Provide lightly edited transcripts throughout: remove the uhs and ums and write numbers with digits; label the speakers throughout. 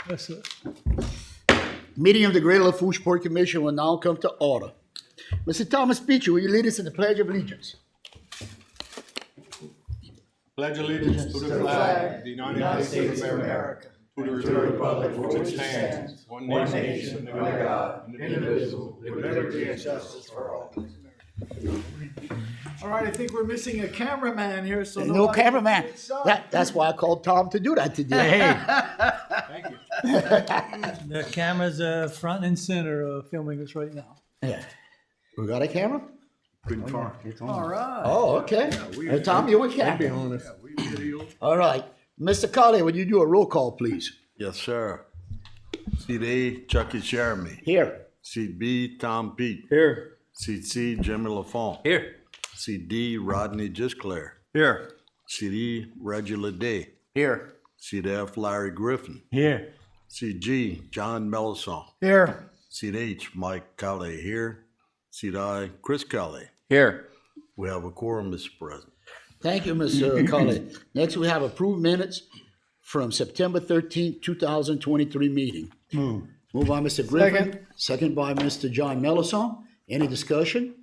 Speaker 1: Yes, sir.
Speaker 2: Meeting of the Greater Lafourche Port Commission will now come to order. Mr. Thomas Beecher, will you lead us in the Pledge of Allegiance?
Speaker 3: Pledge allegiance to the flag of the United States of America, to the republic for which it stands, one nation, under God, indivisible, with liberty and justice for all.
Speaker 1: All right, I think we're missing a cameraman here, so
Speaker 2: No
Speaker 1: nobody
Speaker 2: cameraman.
Speaker 1: can start.
Speaker 2: That's why I called Tom to do that today.
Speaker 3: Thank you.
Speaker 1: The camera's front and center filming us right now.
Speaker 2: Yeah. We got a camera?
Speaker 1: All right.
Speaker 2: Oh, okay. Hey, Tom, you with camera? All right. Mr. Colley, would you do a roll call, please?
Speaker 4: Yes, sir. Seat A, Chucky Jeremy.
Speaker 2: Here.
Speaker 4: Seat B, Tom Pete.
Speaker 1: Here.
Speaker 4: Seat C, Jimmy LaFont.
Speaker 1: Here.
Speaker 4: Seat D, Rodney Gisclair.
Speaker 1: Here.
Speaker 4: Seat E, Reggie Leday.
Speaker 2: Here.
Speaker 4: Seat F, Larry Griffin.
Speaker 1: Here.
Speaker 4: Seat G, John Melisson.
Speaker 1: Here.
Speaker 4: Seat H, Mike Kelly here. Seat I, Chris Kelly.
Speaker 1: Here.
Speaker 4: We have a quorum, Mr. President.
Speaker 2: Thank you, Mr. Colley. Next, we have approved minutes from September 13th, 2023 meeting. Move by Mr. Griffin. Second by Mr. John Melisson. Any discussion?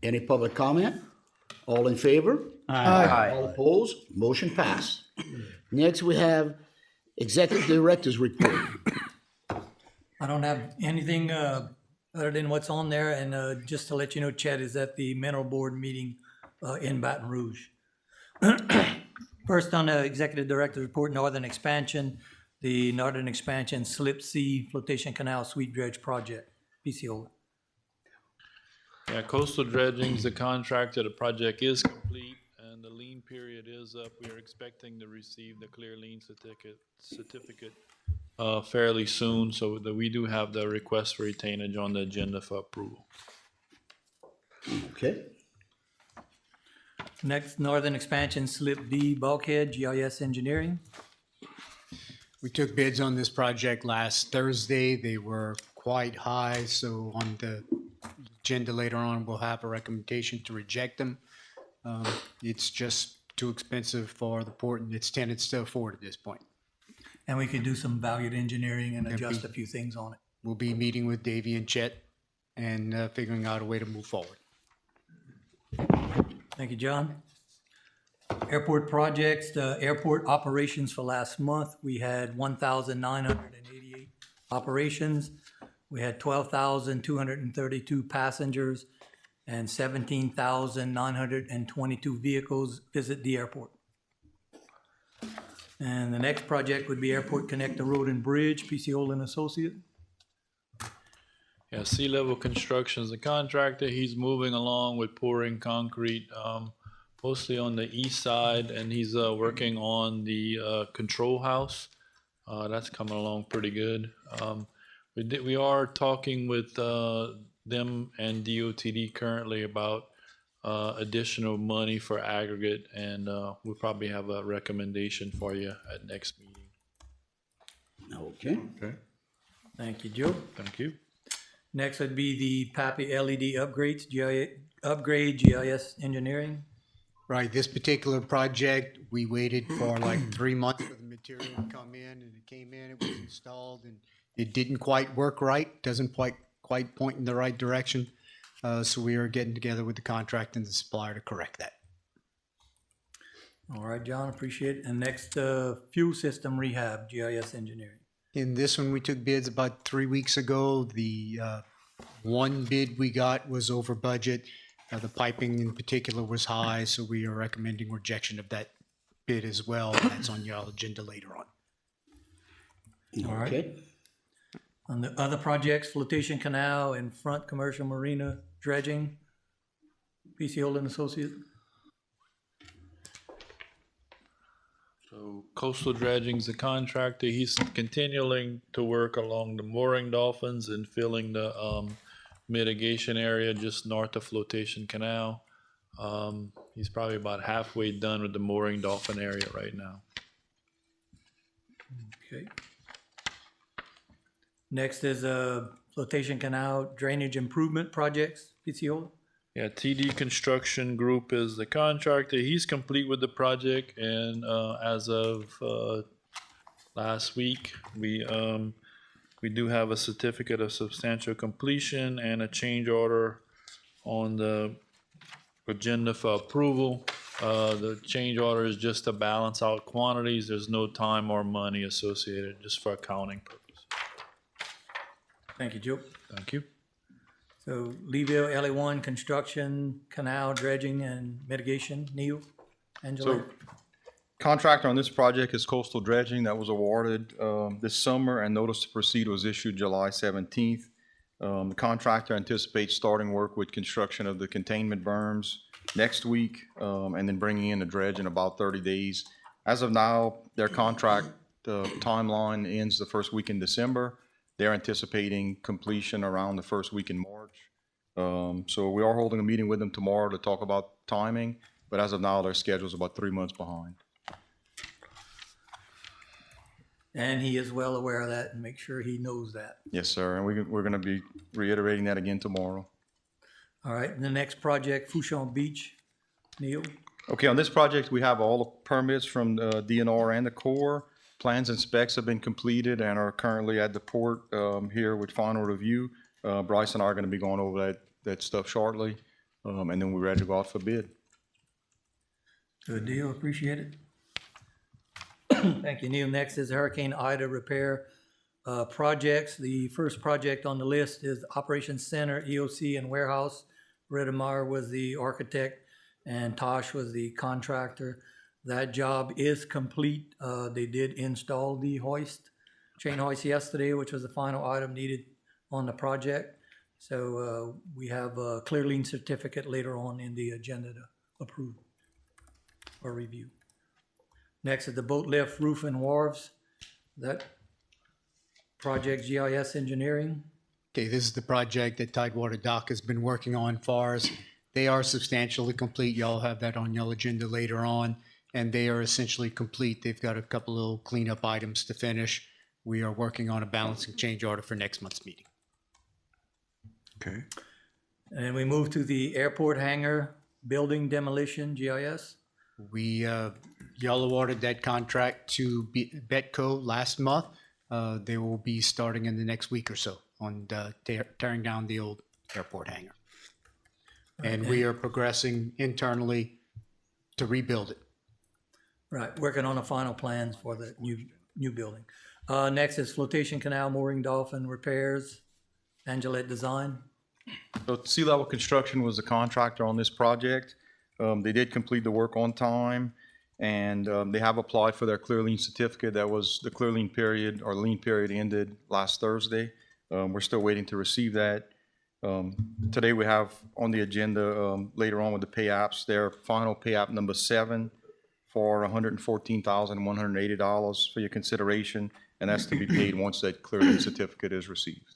Speaker 2: Any public comment? All in favor?
Speaker 1: Aye.
Speaker 2: All opposed? Motion passed. Next, we have Executive Director's Report.
Speaker 5: I don't have anything other than what's on there, and just to let you know, Chad is at the Mineral Board meeting in Baton Rouge. First on the Executive Director's Report, Northern Expansion, the Northern Expansion Slip C Flotation Canal Sweet Dredge Project, PCO.
Speaker 6: Yeah, coastal dredging is the contractor. The project is complete and the lien period is up. We are expecting to receive the clear lien certificate fairly soon, so that we do have the request for retainage on the agenda for approval.
Speaker 2: Okay.
Speaker 5: Next, Northern Expansion Slip D Bulkhead, GIS Engineering.
Speaker 7: We took bids on this project last Thursday. They were quite high, so on the agenda later on, we'll have a recommendation to reject them. It's just too expensive for the port and its tenants to afford at this point.
Speaker 5: And we could do some valued engineering and adjust a few things on it.
Speaker 7: We'll be meeting with Davey and Chet and figuring out a way to move forward.
Speaker 5: Thank you, John. Airport projects, the airport operations for last month, we had 1,988 operations. We had 12,232 passengers and 17,922 vehicles visit the airport. And the next project would be Airport Connector Road and Bridge, PC Olin Associate.
Speaker 6: Yeah, Sea Level Construction is the contractor. He's moving along with pouring concrete, mostly on the east side, and he's working on the control house. That's coming along pretty good. We are talking with them and DOTD currently about additional money for aggregate, and we'll probably have a recommendation for you at next meeting.
Speaker 2: Okay.
Speaker 5: Thank you, Joe.
Speaker 6: Thank you.
Speaker 5: Next would be the PAPI LED upgrades, upgrade GIS Engineering.
Speaker 7: Right, this particular project, we waited for like 3 months for the material to come in, and it came in, it was installed, and it didn't quite work right, doesn't quite point in the right direction. So we are getting together with the contractor and the supplier to correct that.
Speaker 5: All right, John, appreciate it. And next, fuel system rehab, GIS Engineering.
Speaker 7: In this one, we took bids about 3 weeks ago. The one bid we got was over budget. The piping in particular was high, so we are recommending rejection of that bid as well. That's on your agenda later on.
Speaker 5: All right.
Speaker 2: Okay.
Speaker 5: On the other projects, flotation canal and front commercial marina dredging, PC Holden Associate.
Speaker 6: So Coastal Dredging's the contractor. He's continuing to work along the mooring dolphins and filling the mitigation area just north of Flotation Canal. He's probably about halfway done with the mooring dolphin area right now.
Speaker 5: Okay. Next is flotation canal drainage improvement projects, PCO.
Speaker 6: Yeah, TD Construction Group is the contractor. He's complete with the project, and as of last week. We do have a certificate of substantial completion and a change order on the agenda for approval. The change order is just to balance out quantities. There's no time or money associated, just for accounting purposes.
Speaker 5: Thank you, Joe.
Speaker 6: Thank you.
Speaker 5: So Leeville, LA1, construction, canal dredging and mitigation. Neil, Angela?
Speaker 3: So contractor on this project is Coastal Dredging that was awarded this summer, and notice to proceed was issued July 17th. The contractor anticipates starting work with construction of the containment berms next week, and then bringing in the dredge in about 30 days. As of now, their contract timeline ends the first week in December. They're anticipating completion around the first week in March. So we are holding a meeting with them tomorrow to talk about timing, but as of now, their schedule's about 3 months behind.
Speaker 5: And he is well aware of that and make sure he knows that.
Speaker 3: Yes, sir, and we're gonna be reiterating that again tomorrow.
Speaker 5: All right, and the next project, Fouchon Beach. Neil?
Speaker 3: Okay, on this project, we have all the permits from the DNR and the Corps. Plans and specs have been completed and are currently at the port here with final review. Bryce and I are gonna be going over that stuff shortly, and then we're ready to go out for bid.
Speaker 5: Good deal, appreciate it. Thank you, Neil. Next is Hurricane Ida repair projects. The first project on the list is Operations Center, EOC, and Warehouse. Redemeyer was the architect and Tosh was the contractor. That job is complete. They did install the chain hoist yesterday, which was the final item needed on the project. So we have a clear lien certificate later on in the agenda to approve or review. Next is the boat lift roof and wharves. That project GIS engineering.
Speaker 7: Okay, this is the project that Tidewater Dock has been working on for us. They are substantially complete. Y'all have that on your agenda later on, and they are essentially complete. They've got a couple little cleanup items to finish. We are working on a balancing change order for next month's meeting.
Speaker 4: Okay.
Speaker 5: And we move to the airport hangar building demolition GIS.
Speaker 7: We, y'all awarded that contract to Betco last month. They will be starting in the next week or so on tearing down the old airport hangar. And we are progressing internally to rebuild it.
Speaker 5: Right, working on the final plans for the new building. Next is flotation canal mooring dolphin repairs, Angelette Design.
Speaker 3: So Sea Level Construction was the contractor on this project. They did complete the work on time, and they have applied for their clear lien certificate. That was the clear lien period, or lien period ended last Thursday. We're still waiting to receive that. Today we have on the agenda later on with the pay apps, their final pay app number 7 for $114,180 for your consideration, and that's to be paid once that clear lien certificate is received.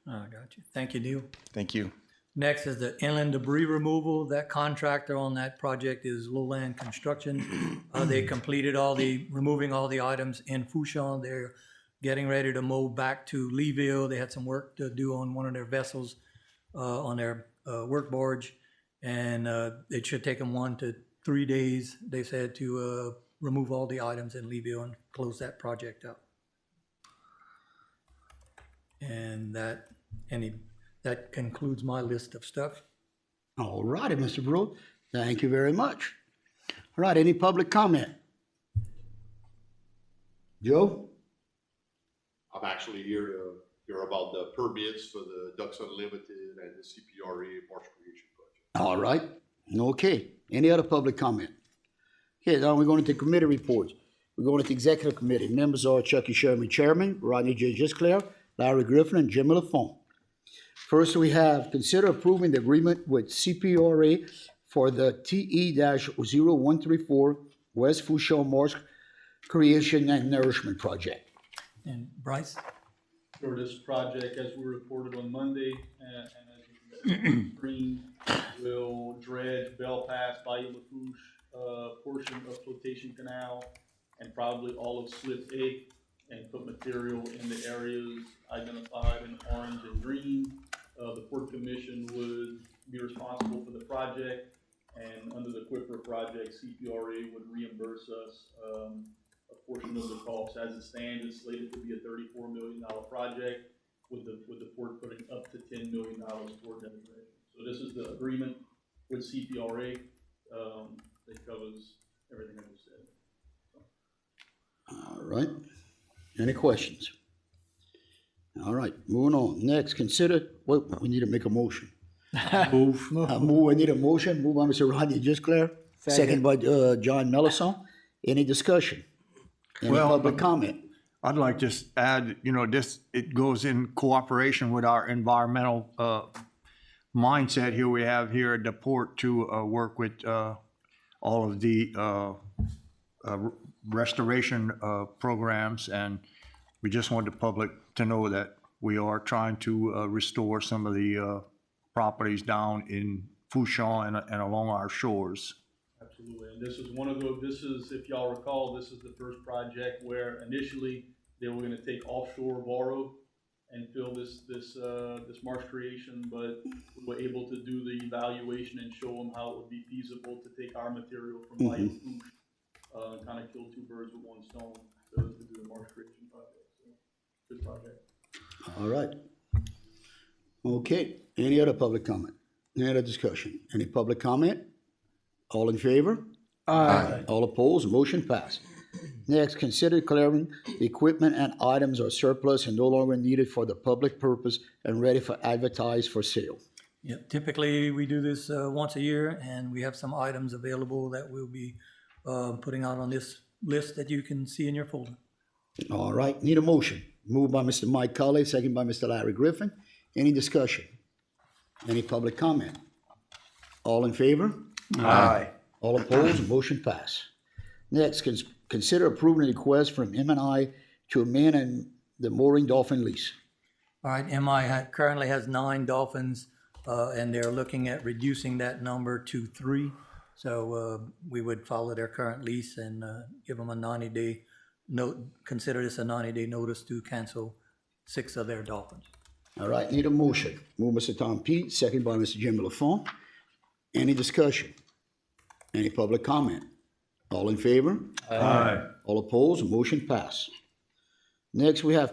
Speaker 5: I got you. Thank you, Neil.
Speaker 3: Thank you.
Speaker 5: Next is the inland debris removal. That contractor on that project is Lowland Construction. They completed removing all the items in Fouchon. They're getting ready to move back to Leeville. They had some work to do on one of their vessels, on their work barge. And it should take them 1 to 3 days, they said, to remove all the items in Leeville and close that project up. And that concludes my list of stuff.
Speaker 2: All righty, Mr. Brewer. Thank you very much. All right, any public comment? Joe?
Speaker 8: I'm actually here to hear about the permits for the Ducks Unlimited and the CPRA Marsh Creation Project.
Speaker 2: All right. Okay. Any other public comment? Okay, now we're going to committee reports. We're going to the executive committee. Members are Chucky Sherman, Chairman, Rodney J. Gisclair, Larry Griffin, and Jim Lafont. First, we have consider approving the agreement with CPRA for the TE-0134 West Fouchon Marsh Creation and Nourishment Project.
Speaker 5: And Bryce?
Speaker 9: For this project, as we reported on Monday, and as you can see on the screen, will dredge Belle Pass, Bayou Lafourche, portion of Flotation Canal, and probably all of Slip A, and put material in the areas identified in orange and green. The Port Commission would be responsible for the project, and under the QIPRA project, CPRA would reimburse us a portion of the cost. As it stands, it's slated to be a $34 million project with the port putting up to $10 million toward that. So this is the agreement with CPRA, that covers everything I just said.
Speaker 2: All right. Any questions? All right, moving on. Next, consider, well, we need to make a motion. I need a motion. Move by Mr. Rodney Gisclair. Second by John Mellison. Any discussion? Any
Speaker 3: Well,
Speaker 2: public comment?
Speaker 3: I'd like to just add, it goes in cooperation with our environmental mindset here we have here at the port to work with all of the restoration programs. And we just want the public to know that we are trying to restore some of the properties down in Fouchon and along our shores.
Speaker 9: Absolutely, and this is one of those, if y'all recall, this is the first project where initially they were gonna take offshore Varro and fill this marsh creation, but we were able to do the evaluation and show them how it would be feasible to take our material from Bayou Fouche, kind of kill two birds with one stone, to do the marsh creation project. So, good project.
Speaker 2: All right. Okay, any other public comment? Any other discussion? Any public comment? All in favor? Aye. All opposed? Motion passed. Next, consider declaring the equipment and items are surplus and no longer needed for the public purpose and ready for advertise for sale.
Speaker 5: Yeah, typically we do this once a year, and we have some items available that we'll be putting out on this list that you can see in your folder.
Speaker 2: All right, need a motion. Moved by Mr. Mike Colley, second by Mr. Larry Griffin. Any discussion? Any public comment? All in favor?
Speaker 3: Aye.
Speaker 2: All opposed? Motion passed. Next, consider approving a request from M&I to amend the mooring dolphin lease.
Speaker 5: All right, MI currently has 9 dolphins, and they're looking at reducing that number to 3. So we would follow their current lease and give them a 90-day note, consider this a 90-day notice to cancel 6 of their dolphins.
Speaker 2: All right, need a motion. Move Mr. Tom Pete, second by Mr. Jim LaFont. Any discussion? Any public comment? All in favor?
Speaker 3: Aye.
Speaker 2: All opposed? Motion passed. Next, we have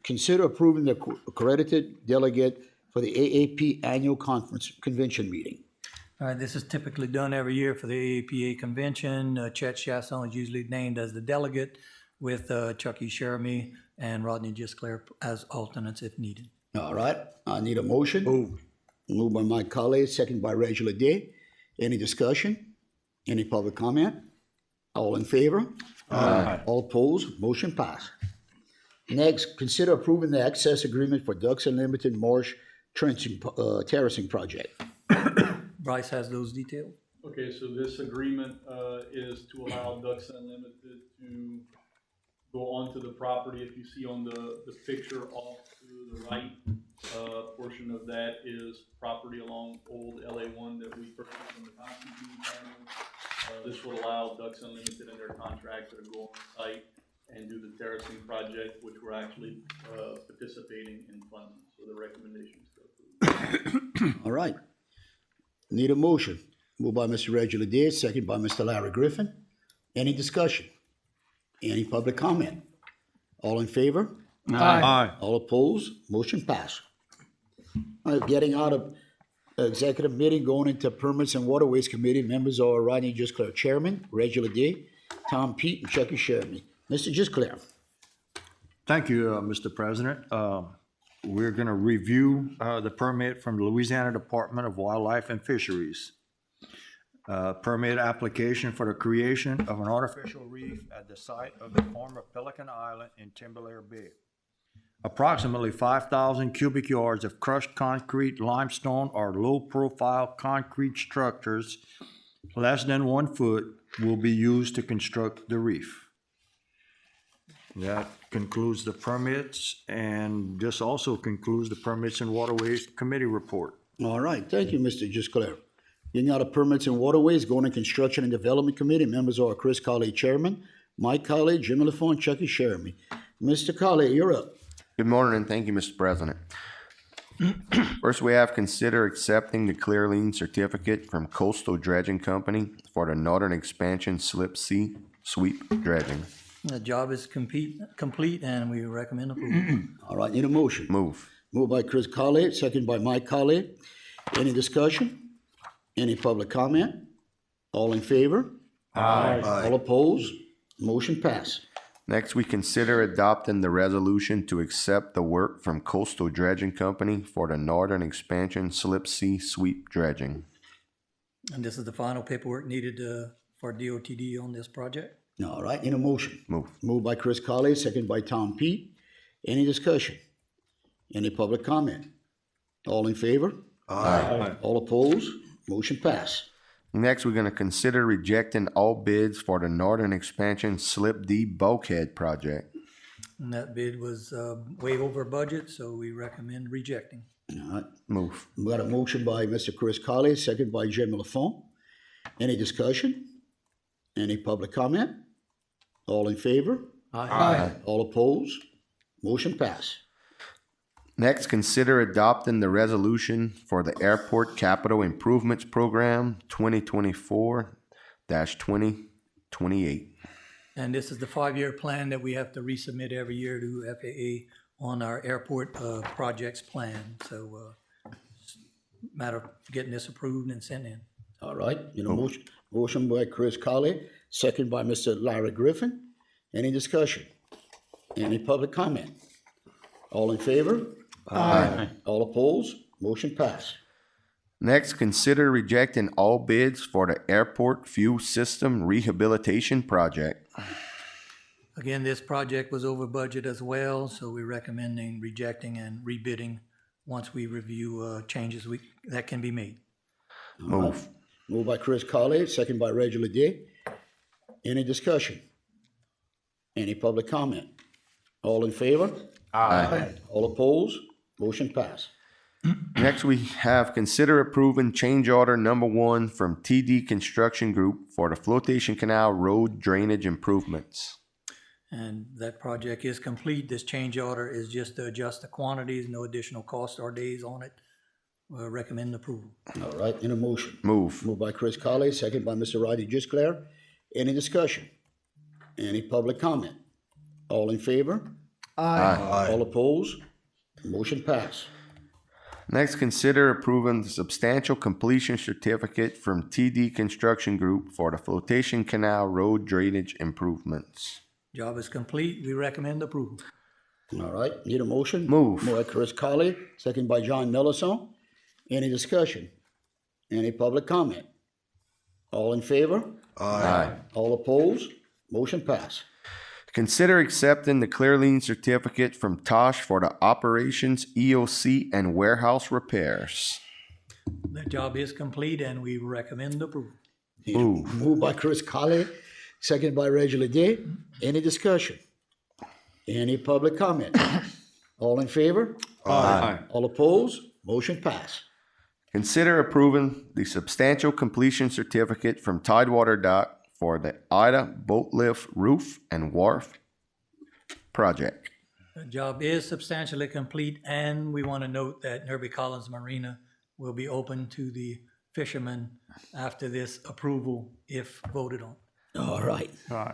Speaker 2: consider approving the accredited delegate for the AAP annual convention meeting.
Speaker 5: All right, this is typically done every year for the AAPA convention. Chet Chasson is usually named as the delegate, with Chucky Sheremy and Rodney Gisclair as alternates if needed.
Speaker 2: All right, I need a motion. Moved by Mike Colley, second by Regula Day. Any discussion? Any public comment? All in favor? Aye. All opposed? Motion passed. Next, consider approving the access agreement for Ducks Unlimited Marsh terracing project.
Speaker 5: Bryce has those details.
Speaker 9: Okay, so this agreement is to allow Ducks Unlimited to go onto the property. If you see on the picture off to the right, portion of that is property along old LA1 that we purchased from the Constantine family. This would allow Ducks Unlimited and their contractor to go on site and do the terracing project, which we're actually participating in funding. So the recommendation is to approve.
Speaker 2: All right. Need a motion. Moved by Mr. Regula Day, second by Mr. Larry Griffin. Any discussion? Any public comment? All in favor?
Speaker 3: Aye.
Speaker 2: All opposed? Motion passed. All right, getting out of executive meeting, going into Permits and Waterways Committee. Members are Rodney Gisclair, Chairman, Regula Day, Tom Pete, and Chucky Sheremy. Mr. Gisclair.
Speaker 4: Thank you, Mr. President. We're going to review the permit from the Louisiana Department of Wildlife and Fisheries. Permit application for the creation of an artificial reef at the site of the former Pelican Island in Timberlair Bay. Approximately 5,000 cubic yards of crushed concrete, limestone, or low-profile concrete structures less than 1 foot will be used to construct the reef. That concludes the permits, and this also concludes the Permits and Waterways Committee report.
Speaker 2: All right, thank you, Mr. Gisclair. Getting out of Permits and Waterways, going to Construction and Development Committee. Members are Chris Colley, Chairman, Mike Colley, Jim LaFont, Chucky Sheremy. Mr. Colley, you're up.
Speaker 10: Good morning, and thank you, Mr. President. First, we have consider accepting the clear lien certificate from Coastal Dredging Company for the Northern Expansion Slip C Sweep Dredging.
Speaker 5: The job is complete, and we recommend approval.
Speaker 2: All right, need a motion.
Speaker 10: Move.
Speaker 2: Moved by Chris Colley, second by Mike Colley. Any discussion? Any public comment? All in favor? Aye. All opposed? Motion passed.
Speaker 10: Next, we consider adopting the resolution to accept the work from Coastal Dredging Company for the Northern Expansion Slip C Sweep Dredging.
Speaker 5: And this is the final paperwork needed for DOTD on this project.
Speaker 2: All right, need a motion.
Speaker 10: Move.
Speaker 2: Moved by Chris Colley, second by Tom Pete. Any discussion? Any public comment? All in favor?
Speaker 10: Aye.
Speaker 2: All opposed? Motion passed.
Speaker 10: Next, we're gonna consider rejecting all bids for the Northern Expansion Slip D Bulkhead Project.
Speaker 5: And that bid was way over budget, so we recommend rejecting.
Speaker 2: All right,
Speaker 10: Move.
Speaker 2: we got a motion by Mr. Chris Colley, second by Jim LaFont. Any discussion? Any public comment? All in favor?
Speaker 10: Aye.
Speaker 2: All opposed? Motion passed.
Speaker 10: Next, consider adopting the resolution for the Airport Capital Improvements Program 2024-2028.
Speaker 5: And this is the 5-year plan that we have to resubmit every year to FAA on our airport projects plan. So it's a matter of getting this approved and sent in.
Speaker 2: All right, motion by Chris Colley, second by Mr. Larry Griffin. Any discussion? Any public comment? All in favor? Aye. All opposed? Motion passed.
Speaker 10: Next, consider rejecting all bids for the Airport Fuel System Rehabilitation Project.
Speaker 5: Again, this project was over budget as well, so we're recommending rejecting and rebidding once we review changes that can be made.
Speaker 10: Move.
Speaker 2: Moved by Chris Colley, second by Reggie Leday. Any discussion? Any public comment? All in favor?
Speaker 10: Aye.
Speaker 2: All opposed? Motion passed.
Speaker 10: Next, we have consider approving change order number 1 from TD Construction Group for the Flotation Canal Road Drainage Improvements.
Speaker 5: And that project is complete. This change order is just to adjust the quantities, no additional cost or days on it. Recommend approval.
Speaker 2: All right, in a motion.
Speaker 10: Move.
Speaker 2: Moved by Chris Colley, second by Mr. Rodney Gisclair. Any discussion? Any public comment? All in favor?
Speaker 10: Aye.
Speaker 2: All opposed? Motion passed.
Speaker 10: Next, consider approving the substantial completion certificate from TD Construction Group for the Flotation Canal Road Drainage Improvements.
Speaker 5: Job is complete. We recommend approval.
Speaker 2: All right, need a motion?
Speaker 10: Move.
Speaker 2: Moved by Chris Colley, second by John Mellison. Any discussion? Any public comment? All in favor?
Speaker 10: Aye.
Speaker 2: All opposed? Motion passed.
Speaker 10: Consider accepting the clear lien certificate from Tosh for the operations, EOC, and warehouse repairs.
Speaker 5: That job is complete and we recommend approval.
Speaker 10: Move.
Speaker 2: Moved by Chris Colley, second by Reggie Leday. Any discussion? Any public comment? All in favor?
Speaker 10: Aye.
Speaker 2: All opposed? Motion passed.
Speaker 10: Consider approving the substantial completion certificate from Tidewater Dock for the Ida Boat Lift Roof and Wharf Project.
Speaker 5: The job is substantially complete, and we want to note that Nerby Collins Marina will be open to the fishermen after this approval if voted on.
Speaker 2: All right.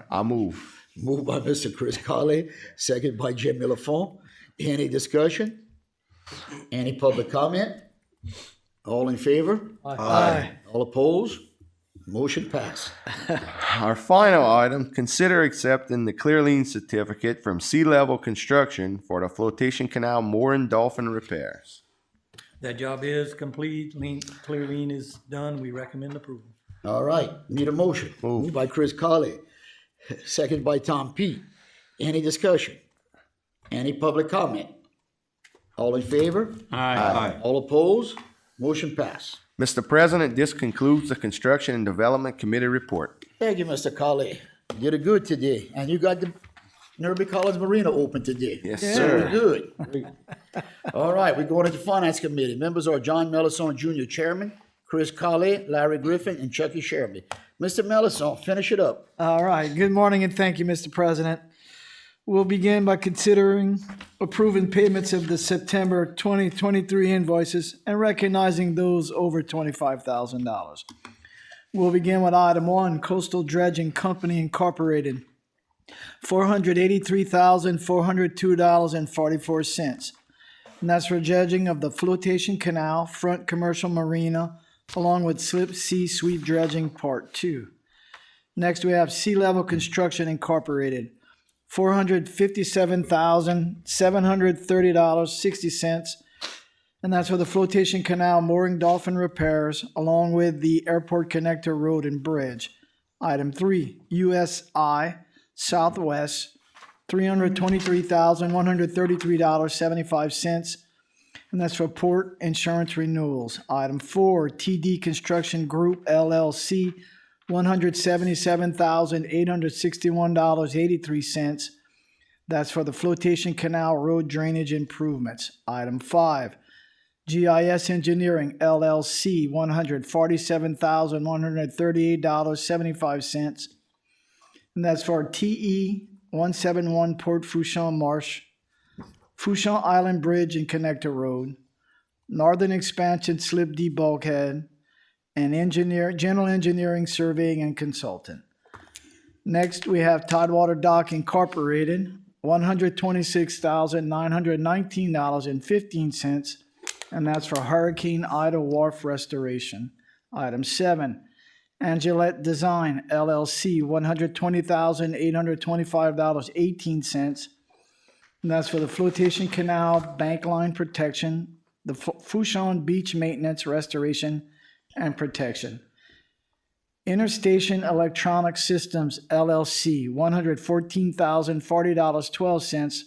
Speaker 10: I move.
Speaker 2: Moved by Mr. Chris Colley, second by Jim Millefont. Any discussion? Any public comment? All in favor?
Speaker 10: Aye.
Speaker 2: All opposed? Motion passed.
Speaker 10: Our final item, consider accepting the clear lien certificate from Sea Level Construction for the Flotation Canal Mooring Dolphin repairs.
Speaker 5: That job is complete, clear lien is done, we recommend approval.
Speaker 2: All right, need a motion. Moved by Chris Colley, second by Tom Pete. Any discussion? Any public comment? All in favor?
Speaker 10: Aye.
Speaker 2: All opposed? Motion passed.
Speaker 10: Mr. President, this concludes the Construction and Development Committee report.
Speaker 2: Thank you, Mr. Colley. You did good today, and you got the Nerby Collins Marina open today.
Speaker 10: Yes,
Speaker 2: Very good. All right, we're going to the Finance Committee. Members are John Mellison, Jr., Chairman, Chris Colley, Larry Griffin, and Chucky Sherby. Mr. Mellison, finish it up.
Speaker 11: All right. Good morning and thank you, Mr. President. We'll begin by considering approving payments of the September 2023 invoices and recognizing those over $25,000. We'll begin with item 1, Coastal Dredging Company Incorporated, $483,402.44. And that's for dredging of the flotation canal, front commercial marina, along with slip sea sweep dredging part 2. Next, we have Sea Level Construction Incorporated, $457,730.60. And that's for the flotation canal mooring dolphin repairs, along with the airport connector road and bridge. Item 3, USI Southwest, $323,133.75. And that's for port insurance renewals. Item 4, TD Construction Group LLC, $177,861.83. That's for the flotation canal road drainage improvements. Item 5, GIS Engineering LLC, $147,138.75. And that's for TE 171 Port Fourchon Marsh, Fourchon Island Bridge and Connector Road, Northern Expansion Slip D Bulkhead, and General Engineering Surveying and Consultant. Next, we have Tidewater Dock Incorporated, $126,919.15, and that's for Hurricane Ida Wharf Restoration. Item 7, Angelette Design LLC, $120,825.18, and that's for the flotation canal bank line protection, the Fourchon Beach maintenance, restoration, and protection. Interstation Electronic Systems LLC, $114,040.12.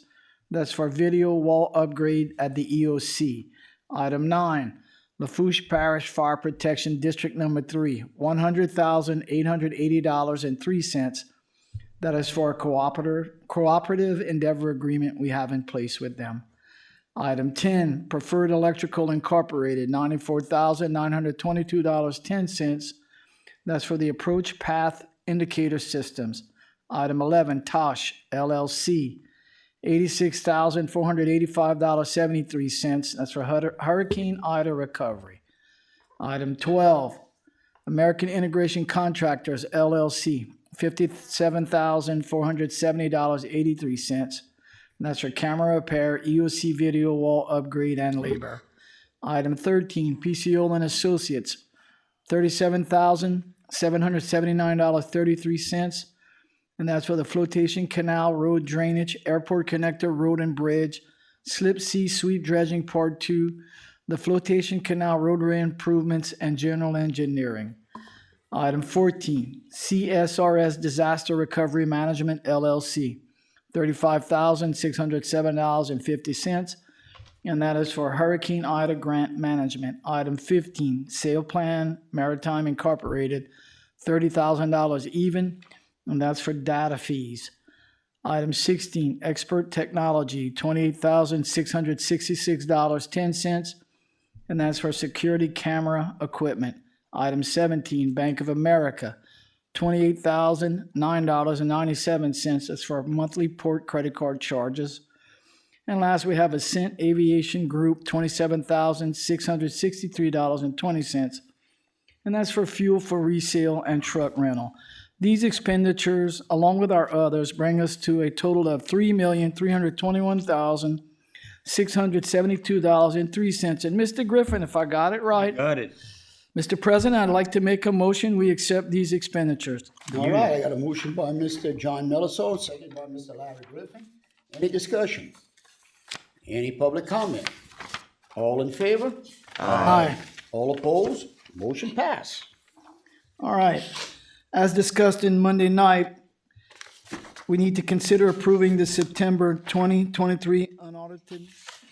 Speaker 11: That's for video wall upgrade at the EOC. Item 9, Lafourche Parish Fire Protection District Number 3, $100,880.03. That is for a cooperative endeavor agreement we have in place with them. Item 10, Preferred Electrical Incorporated, $94,922.10. That's for the approach path indicator systems. Item 11, Tosh LLC, $86,485.73. That's for Hurricane Ida recovery. Item 12, American Integration Contractors LLC, $57,470.83. And that's for camera repair, EOC video wall upgrade, and labor. Item 13, PCO and Associates, $37,779.33. And that's for the flotation canal road drainage, airport connector road and bridge, slip sea sweep dredging part 2, the flotation canal roadway improvements, and general engineering. Item 14, CSRS Disaster Recovery Management LLC, $35,607.50, and that is for Hurricane Ida grant management. Item 15, Sail Plan Maritime Incorporated, $30,000 even, and that's for data fees. Item 16, Expert Technology, $28,666.10, and that's for security camera equipment. Item 17, Bank of America, $28,009.97. That's for monthly port credit card charges. And last, we have Ascent Aviation Group, $27,663.20. And that's for fuel for resale and truck rental. These expenditures, along with our others, bring us to a total of $3,321,672.03. And Mr. Griffin, if I got it right.
Speaker 1: Got it.
Speaker 11: Mr. President, I'd like to make a motion, we accept these expenditures.
Speaker 2: All right, I got a motion by Mr. John Melliso, second by Mr. Larry Griffin. Any discussion? Any public comment? All in favor?
Speaker 11: Aye.
Speaker 2: All opposed? Motion passed.
Speaker 11: All right. As discussed in Monday night, we need to consider approving the September 2023 unaudited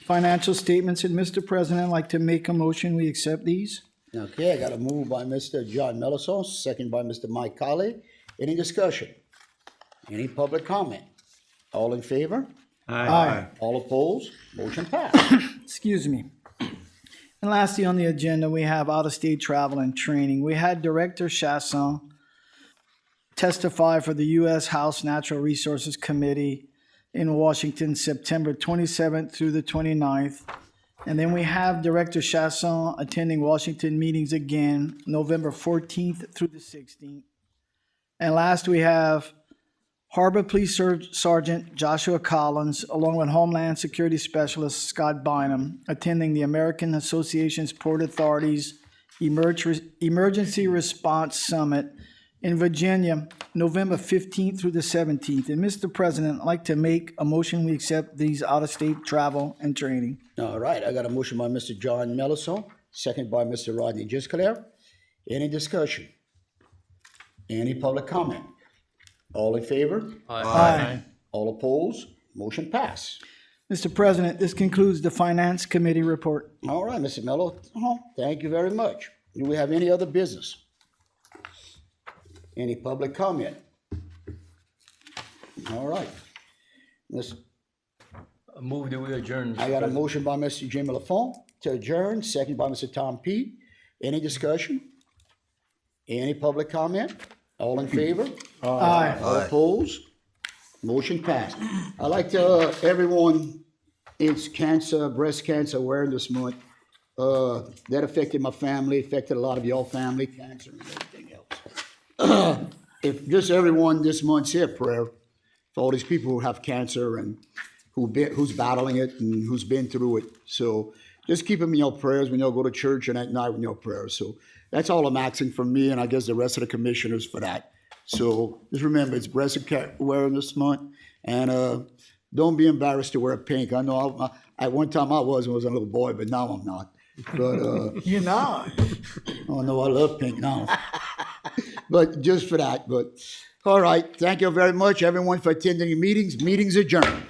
Speaker 11: financial statements. And Mr. President, I'd like to make a motion, we accept these.
Speaker 2: Okay, I got a move by Mr. John Melliso, second by Mr. Mike Colley. Any discussion? Any public comment? All in favor?
Speaker 11: Aye.
Speaker 2: All opposed? Motion passed.
Speaker 11: Excuse me. And lastly, on the agenda, we have out-of-state travel and training. We had Director Chasson testify for the U.S. House Natural Resources Committee in Washington, September 27th through the 29th. And then we have Director Chasson attending Washington meetings again, November 14th through the 16th. And last, we have Harbor Police Sergeant Joshua Collins, along with Homeland Security Specialist Scott Bynum, attending the American Association's Port Authorities Emergency Response Summit in Virginia, November 15th through the 17th. And Mr. President, I'd like to make a motion we accept these out-of-state travel and training.
Speaker 2: All right, I got a motion by Mr. John Mellison, second by Mr. Rodney Gisclair. Any discussion? Any public comment? All in favor?
Speaker 11: Aye.
Speaker 2: All opposed? Motion pass.
Speaker 11: Mr. President, this concludes the Finance Committee report.
Speaker 2: All right, Mr. Mello, thank you very much. Do we have any other business? Any public comment? All right.
Speaker 1: Move that we adjourn.
Speaker 2: I got a motion by Mr. Jimmy LaFont to adjourn, second by Mr. Tom P. Any discussion? Any public comment? All in favor?
Speaker 11: Aye.
Speaker 2: All opposed? Motion passed. I'd like to, everyone, it's breast cancer awareness month. That affected my family, affected a lot of y'all family, cancer and everything else. If just everyone this month say a prayer for all these people who have cancer and who's battling it and who's been through it. So just keep them in your prayers when y'all go to church and at night in your prayers. So that's all I'm asking from me and I guess the rest of the commissioners for that. So just remember, it's Breast Awareness Month, and don't be embarrassed to wear pink. I know at one time I was a little boy, but now I'm not. But
Speaker 11: You're not.
Speaker 2: oh no, I love pink now. But just for that. But all right, thank you very much, everyone, for attending the meetings. Meetings adjourned.